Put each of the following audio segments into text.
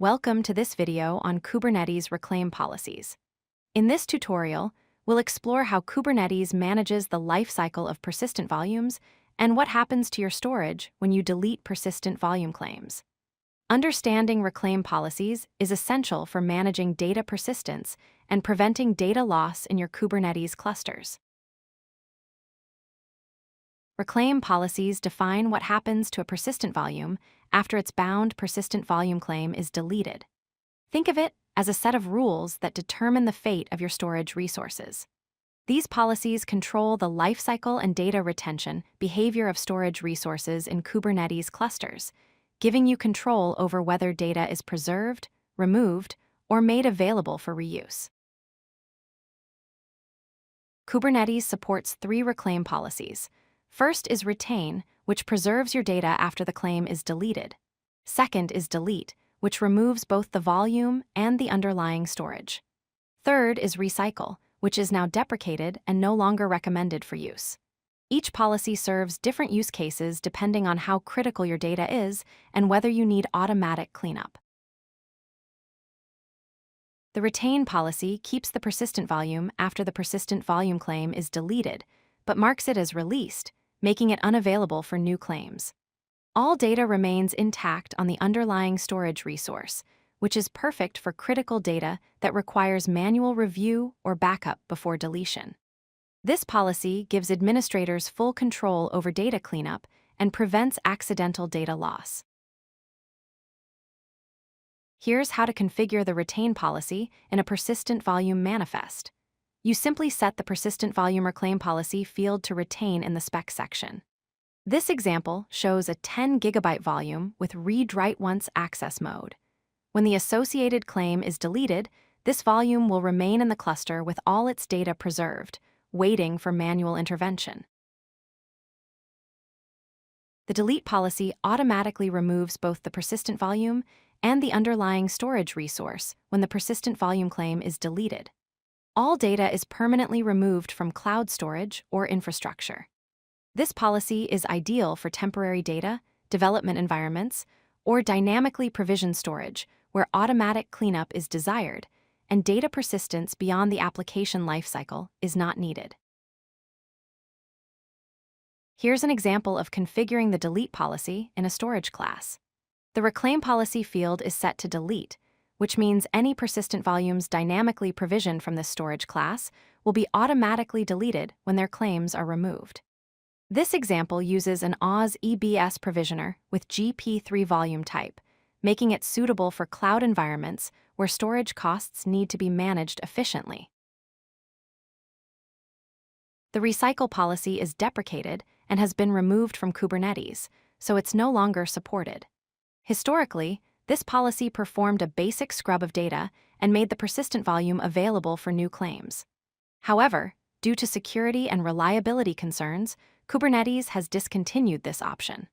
Welcome to this video on Kubernetes reclaim policies. In this tutorial, we'll explore how Kubernetes manages the lifecycle of persistent volumes and what happens to your storage when you delete persistent volume claims. Understanding reclaim policies is essential for managing data persistence and preventing data loss in your Kubernetes clusters. Reclaim policies define what happens to a persistent volume after its bound persistent volume claim is deleted. Think of it as a set of rules that determine the fate of your storage resources. These policies control the lifecycle and data retention behavior of storage resources in Kubernetes clusters, giving you control over whether data is preserved, removed, or made available for reuse. Kubernetes supports 3 reclaim policies. First is retain, which preserves your data after the claim is deleted. Second is delete, which removes both the volume and the underlying storage. Third is recycle, which is now deprecated and no longer recommended for use. Each policy serves different use cases depending on how critical your data is and whether you need automatic cleanup. The retain policy keeps the persistent volume after the persistent volume claim is deleted, but marks it as released, making it unavailable for new claims. All data remains intact on the underlying storage resource, which is perfect for critical data that requires manual review or backup before deletion. This policy gives administrators full control over data cleanup and prevents accidental data loss. Here's how to configure the retain policy in a persistent volume manifest. You simply set the persistent volume reclaim policy field to retain in the specs section. This example shows a 10 GB volume with read-write-once access mode. When the associated claim is deleted, this volume will remain in the cluster with all its data preserved, waiting for manual intervention. The delete policy automatically removes both the persistent volume and the underlying storage resource when the persistent volume claim is deleted. All data is permanently removed from cloud storage or infrastructure. This policy is ideal for temporary data, development environments, or dynamically provisioned storage where automatic cleanup is desired and data persistence beyond the application lifecycle is not needed. Here's an example of configuring the delete policy in a storage class. The reclaim policy field is set to delete, which means any persistent volumes dynamically provisioned from this storage class will be automatically deleted when their claims are removed. This example uses an Oz EBS provisioner with GP3 volume type, making it suitable for cloud environments where storage costs need to be managed efficiently. The recycle policy is deprecated and has been removed from Kubernetes, so it's no longer supported. Historically, this policy performed a basic scrub of data and made the persistent volume available for new claims. However, due to security and reliability concerns, Kubernetes has discontinued this option.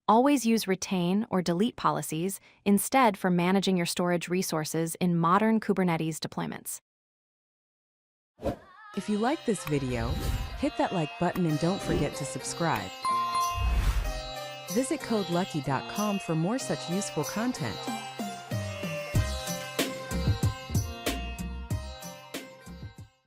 Always use retain or delete policies instead for managing your storage resources in modern Kubernetes deployments. If you like this video, hit that like button and don't forget to subscribe. Visit codelucky.com for more such useful content.